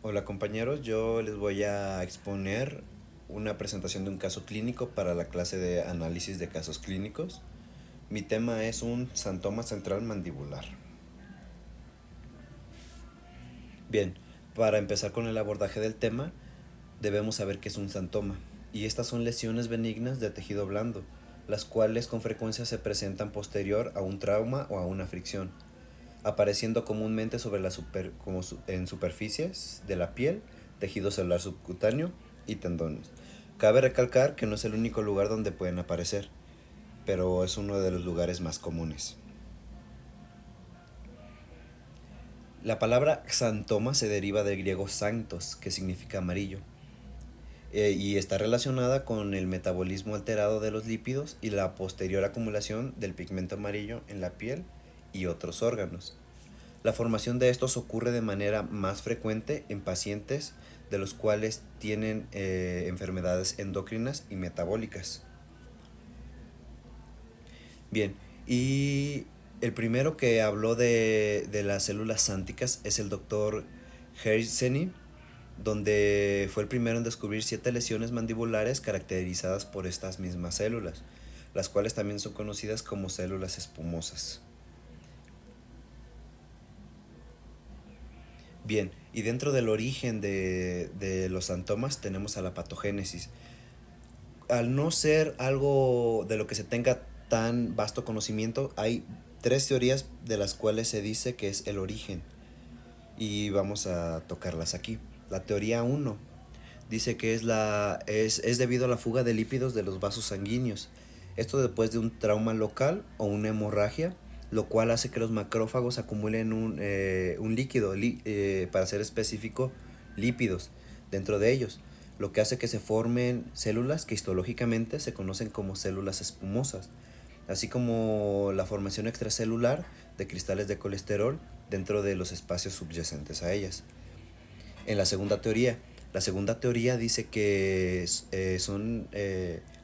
Hola compañeros, yo les voy a exponer una presentación de un caso clínico para la clase de análisis de casos clínicos. Mi tema es un santoma central mandibular. Bien, para empezar con el abordaje del tema, debemos saber qué es un santoma. Y estas son lesiones benignas de tejido blando, las cuales con frecuencia se presentan posterior a un trauma o a una fricción, apareciendo comúnmente sobre en superficies de la piel, tejido celular subcutáneo y tendones. Cabe recalcar que no es el único lugar donde pueden aparecer, pero es uno de los lugares más comunes. La palabra xantoma se deriva del griego xanthos, que significa amarillo, y está relacionada con el metabolismo alterado de los lípidos y la posterior acumulación del pigmento amarillo en la piel y otros órganos. La formación de estos ocurre de manera más frecuente en pacientes de los cuales tienen enfermedades endocrinas y metabólicas. Bien, y el primero que habló de las células sánticas es el doctor Herseny, donde fue el primero en descubrir 7 lesiones mandibulares caracterizadas por estas mismas células, las cuales también son conocidas como células espumosas. Bien, y dentro del origen de los santomas tenemos a la patogénesis. Al no ser algo de lo que se tenga tan vasto conocimiento, hay 3 teorías de las cuales se dice que es el origen. Y vamos a tocarlas aquí. La teoría uno dice que es debido a la fuga de lípidos de los vasos sanguíneos. Esto después de un trauma local o una hemorragia, lo cual hace que los macrófagos acumulen un líquido, para ser específico, lípidos dentro de ellos, lo que hace que se formen células que histológicamente se conocen como células espumosas, así como la formación extracelular de cristales de colesterol dentro de los espacios subyacentes a ellas. En la segunda teoría dice que son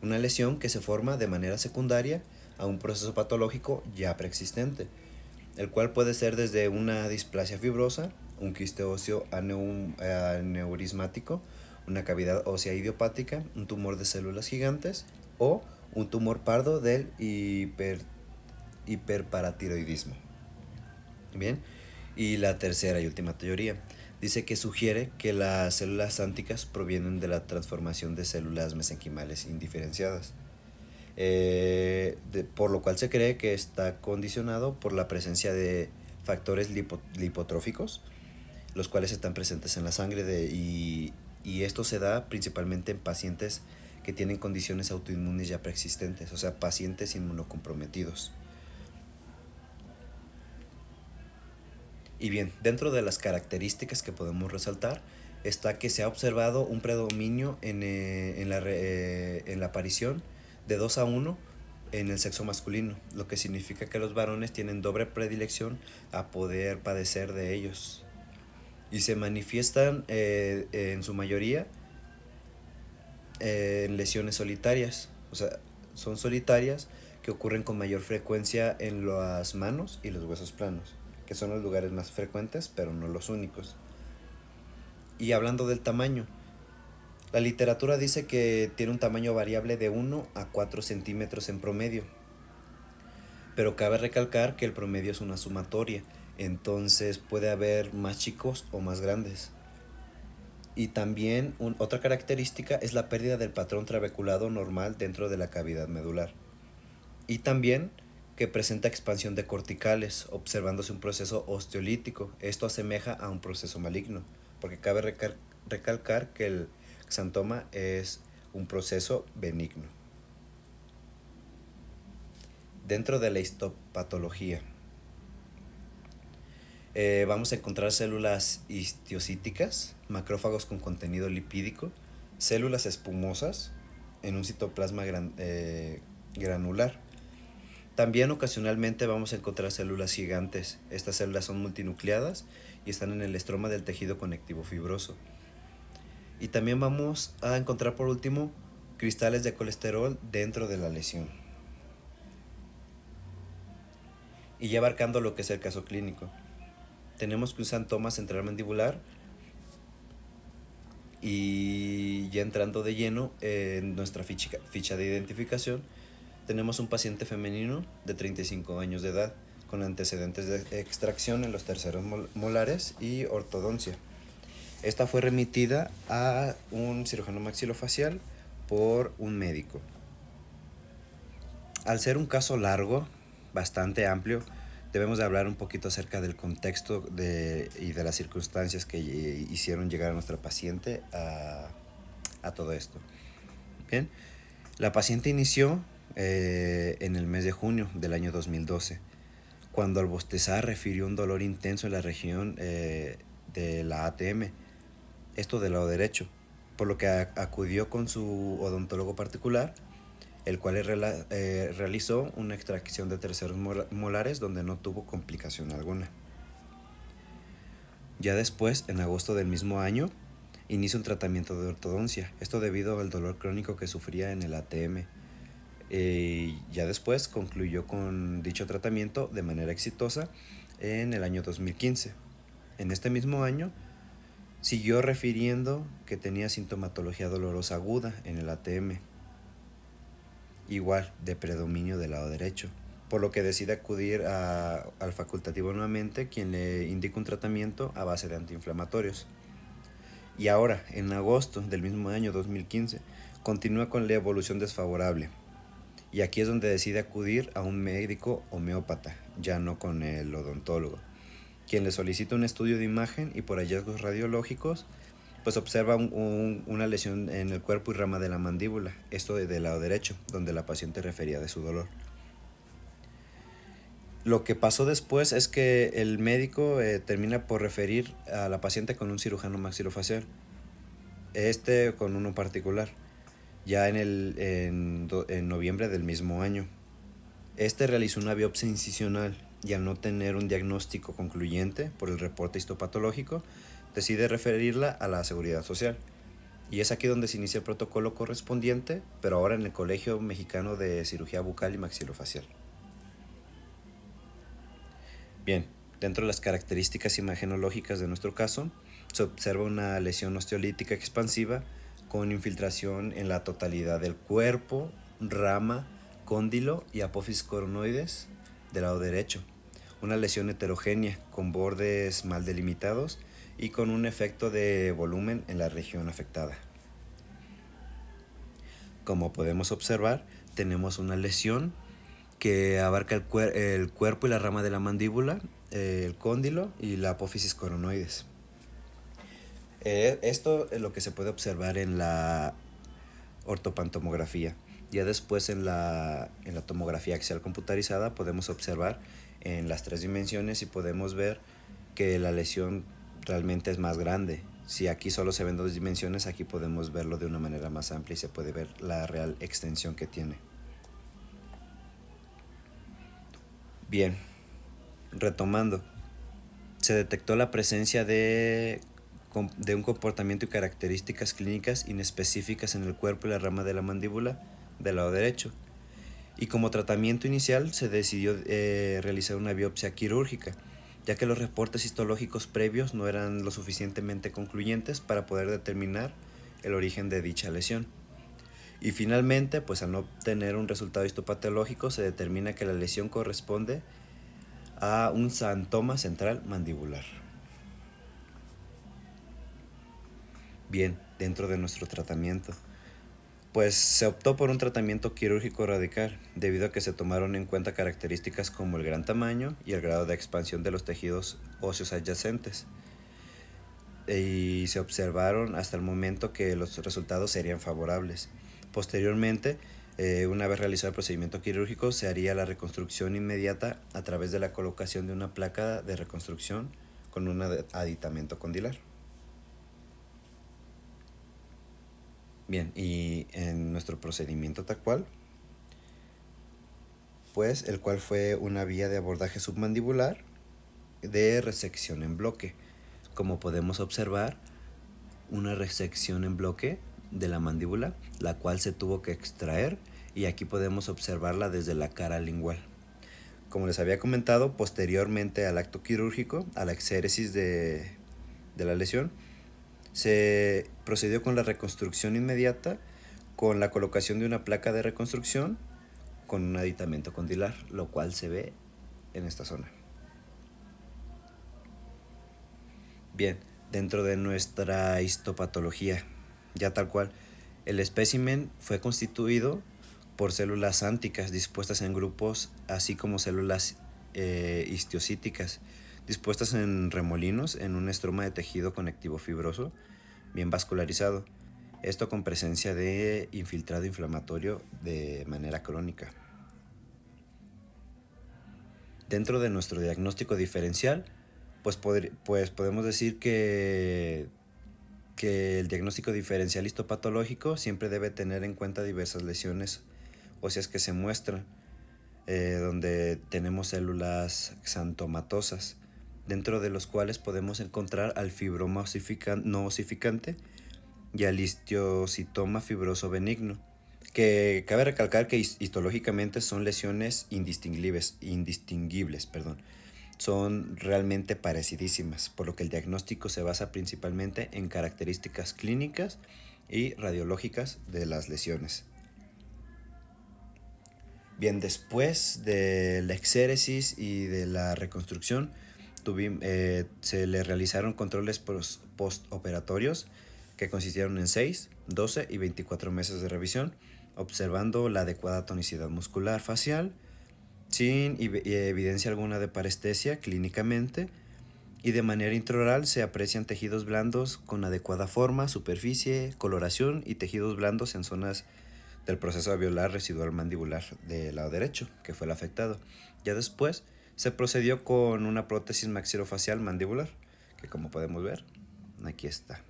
una lesión que se forma de manera secundaria a un proceso patológico ya preexistente, el cual puede ser desde una displasia fibrosa, un quiste óseo aneurismático, una cavidad ósea idiopática, un tumor de células gigantes o un tumor pardo del hiperparatiroidismo. Bien, y la tercera y última teoría dice que sugiere que las células sánticas provienen de la transformación de células mesenquimales indiferenciadas, por lo cual se cree que está condicionado por la presencia de factores lipotróficos, los cuales están presentes en la sangre y esto se da principalmente en pacientes que tienen condiciones autoinmunes ya preexistentes, o sea, pacientes inmunocomprometidos. Y bien, dentro de las características que podemos resaltar está que se ha observado un predominio en la aparición de 2 a 1 en el sexo masculino, lo que significa que los varones tienen doble predilección a poder padecer de ellos. Y se manifiestan en su mayoría en lesiones solitarias, o sea, son solitarias que ocurren con mayor frecuencia en las manos y los huesos planos, que son los lugares más frecuentes, pero no los únicos. Y hablando del tamaño, la literatura dice que tiene un tamaño variable de 1 a 4 centímetros en promedio, pero cabe recalcar que el promedio es una sumatoria, entonces puede haber más chicos o más grandes. Y también otra característica es la pérdida del patrón trabeculado normal dentro de la cavidad medular. Y también que presenta expansión de corticales, observándose un proceso osteolítico. Esto asemeja a un proceso maligno, porque cabe recalcar que el xantoma es un proceso benigno. Dentro de la histopatología, vamos a encontrar células histiocíticas, macrófagos con contenido lipídico, células espumosas en un citoplasma granular. También ocasionalmente vamos a encontrar células gigantes. Estas células son multinucleadas y están en el estroma del tejido conectivo fibroso. Y también vamos a encontrar por último cristales de colesterol dentro de la lesión. Y ya abarcando lo que es el caso clínico, tenemos que un santoma central mandibular Y ya entrando de lleno en nuestra ficha de identificación, tenemos un paciente femenino de 35 años de edad con antecedentes de extracción en los terceros molares y ortodoncia. Esta fue remitida a un cirujano maxilofacial por un médico. Al ser un caso largo, bastante amplio, debemos de hablar un poquito acerca del contexto y de las circunstancias que hicieron llegar a nuestra paciente a todo esto. Bien, la paciente inició en el mes de junio del año 2012, cuando al bostezar refirió un dolor intenso en la región de la ATM, esto del lado derecho, por lo que acudió con su odontólogo particular, el cual realizó una extracción de terceros molares donde no tuvo complicación alguna. Ya después, en agosto del mismo año, inicia un tratamiento de ortodoncia, esto debido al dolor crónico que sufría en el ATM. Ya después concluyó con dicho tratamiento de manera exitosa en el año 2015. En este mismo año, siguió refiriendo que tenía sintomatología dolorosa aguda en el ATM, igual de predominio del lado derecho, por lo que decide acudir al facultativo nuevamente, quien le indica un tratamiento a base de antiinflamatorios. Y ahora, en agosto del mismo año 2015, continúa con la evolución desfavorable. Y aquí es donde decide acudir a un médico homeópata, ya no con el odontólogo, quien le solicita un estudio de imagen y por hallazgos radiológicos pues observa una lesión en el cuerpo y rama de la mandíbula, esto del lado derecho, donde la paciente refería de su dolor. Lo que pasó después es que el médico termina por referir a la paciente con un cirujano maxilofacial, con uno particular, ya en noviembre del mismo año. Realizó una biopsia incisional y al no tener un diagnóstico concluyente por el reporte histopatológico, decide referirla a la Seguridad Social. Y es aquí donde se inicia el protocolo correspondiente, pero ahora en el Colegio Mexicano de Cirugía Bucal y Maxilofacial. Bien, dentro de las características imagenológicas de nuestro caso, se observa una lesión osteolítica expansiva con infiltración en la totalidad del cuerpo, rama, cóndilo y apófisis coronoides del lado derecho. Una lesión heterogénea con bordes mal delimitados y con un efecto de volumen en la región afectada. Como podemos observar, tenemos una lesión que abarca el cuerpo y la rama de la mandíbula, el cóndilo y la apófisis coronoides. Esto es lo que se puede observar en la ortopantomografía. Ya después en la tomografía axial computarizada podemos observar en las 3 dimensiones y podemos ver que la lesión realmente es más grande. Si aquí solo se ven 2 dimensiones, aquí podemos verlo de una manera más amplia y se puede ver la real extensión que tiene. Bien, retomando, se detectó la presencia de un comportamiento y características clínicas inespecíficas en el cuerpo y la rama de la mandíbula del lado derecho. Y como tratamiento inicial se decidió realizar una biopsia quirúrgica, ya que los reportes histológicos previos no eran lo suficientemente concluyentes para poder determinar el origen de dicha lesión. Y finalmente, pues al no obtener un resultado histopatológico, se determina que la lesión corresponde a un xantoma central mandibular. Bien, dentro de nuestro tratamiento, pues se optó por un tratamiento quirúrgico radical, debido a que se tomaron en cuenta características como el gran tamaño y el grado de expansión de los tejidos óseos adyacentes. Y se observaron hasta el momento que los resultados serían favorables. Posteriormente, una vez realizado el procedimiento quirúrgico, se haría la reconstrucción inmediata a través de la colocación de una placa de reconstrucción con un aditamento condilar. Bien, y en nuestro procedimiento tal cual, pues el cual fue una vía de abordaje submandibular de resección en bloque. Como podemos observar, una resección en bloque de la mandíbula, la cual se tuvo que extraer, y aquí podemos observarla desde la cara lingual. Como les había comentado, posteriormente al acto quirúrgico, a la exéresis de la lesión, Se procedió con la reconstrucción inmediata, con la colocación de una placa de reconstrucción con un aditamento condilar, lo cual se ve en esta zona. Bien, dentro de nuestra histopatología, ya tal cual, el espécimen fue constituido por células ánticas dispuestas en grupos, así como células histiocíticas dispuestas en remolinos en un estroma de tejido conectivo fibroso bien vascularizado. Esto con presencia de infiltrado inflamatorio de manera crónica. Dentro de nuestro diagnóstico diferencial, pues podemos decir que el diagnóstico diferencial histopatológico siempre debe tener en cuenta diversas lesiones óseas que se muestran, donde tenemos células xantomatosas, dentro de los cuales podemos encontrar al fibroma no osificante y al histiocitoma fibroso benigno, que cabe recalcar que histológicamente son lesiones indistinguibles, son realmente parecidísimas, por lo que el diagnóstico se basa principalmente en características clínicas y radiológicas de las lesiones. Bien, después de la exéresis y de la reconstrucción, se le realizaron controles postoperatorios que consistieron en 6, 12 y 24 meses de revisión, observando la adecuada tonicidad muscular facial, sin evidencia alguna de parestesia clínicamente, y de manera intraoral se aprecian tejidos blandos con adecuada forma, superficie, coloración y tejidos blandos en zonas del proceso alveolar residual mandibular del lado derecho, que fue el afectado. Ya después se procedió con una prótesis maxilofacial mandibular, que como podemos ver, aquí está.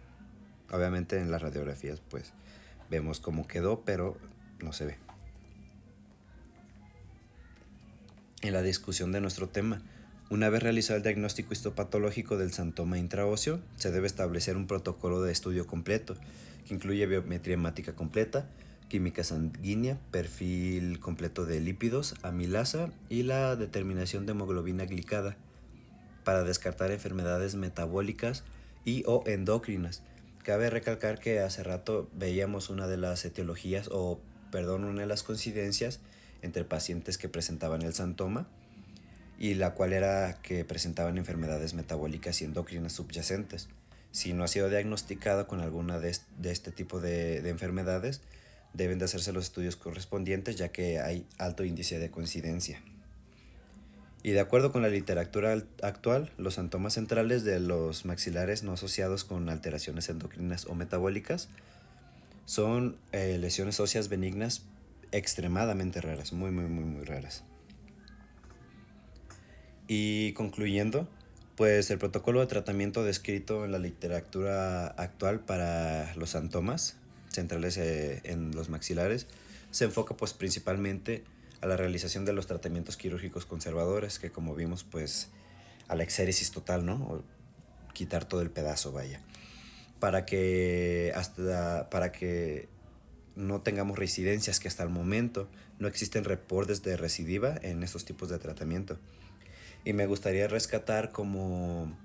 Obviamente en las radiografías pues vemos cómo quedó, pero no se ve. En la discusión de nuestro tema, una vez realizado el diagnóstico histopatológico del xantoma intraóseo, se debe establecer un protocolo de estudio completo, que incluye biometría hemática completa, química sanguínea, perfil completo de lípidos, amilasa y la determinación de hemoglobina glicada, para descartar enfermedades metabólicas y o endocrinas. Cabe recalcar que hace rato veíamos una de las etiologías, una de las coincidencias entre pacientes que presentaban el xantoma, y la cual era que presentaban enfermedades metabólicas y endocrinas subyacentes. Si no ha sido diagnosticado con alguna de este tipo de enfermedades, deben de hacerse los estudios correspondientes, ya que hay alto índice de coincidencia. Y de acuerdo con la literatura actual, los xantomas centrales de los maxilares no asociados con alteraciones endocrinas o metabólicas son lesiones óseas benignas extremadamente raras, muy raras. Y concluyendo, pues el protocolo de tratamiento descrito en la literatura actual para los xantomas centrales en los maxilares se enfoca pues principalmente a la realización de los tratamientos quirúrgicos conservadores, que como vimos pues a la exéresis total, ¿no? O quitar todo el pedazo, vaya, para que no tengamos reincidencias, que hasta el momento no existen reportes de recidiva en estos tipos de tratamiento. Y me gustaría rescatar como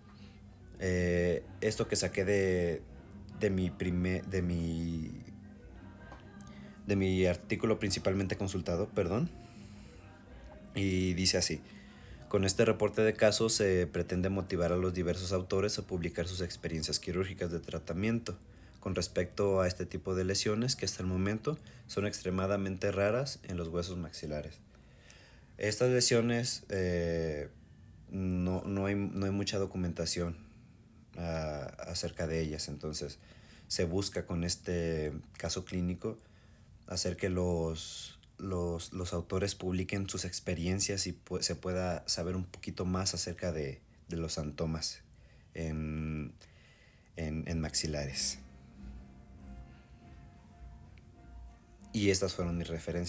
esto que saqué de mi artículo principalmente consultado, perdón. Y dice así: con este reporte de casos se pretende motivar a los diversos autores a publicar sus experiencias quirúrgicas de tratamiento con respecto a este tipo de lesiones que hasta el momento son extremadamente raras en los huesos maxilares. Estas lesiones no hay mucha documentación acerca de ellas, entonces se busca con este caso clínico hacer que los autores publiquen sus experiencias y se pueda saber un poquito más acerca de los xantomas en maxilares. Y estas fueron mis referencias.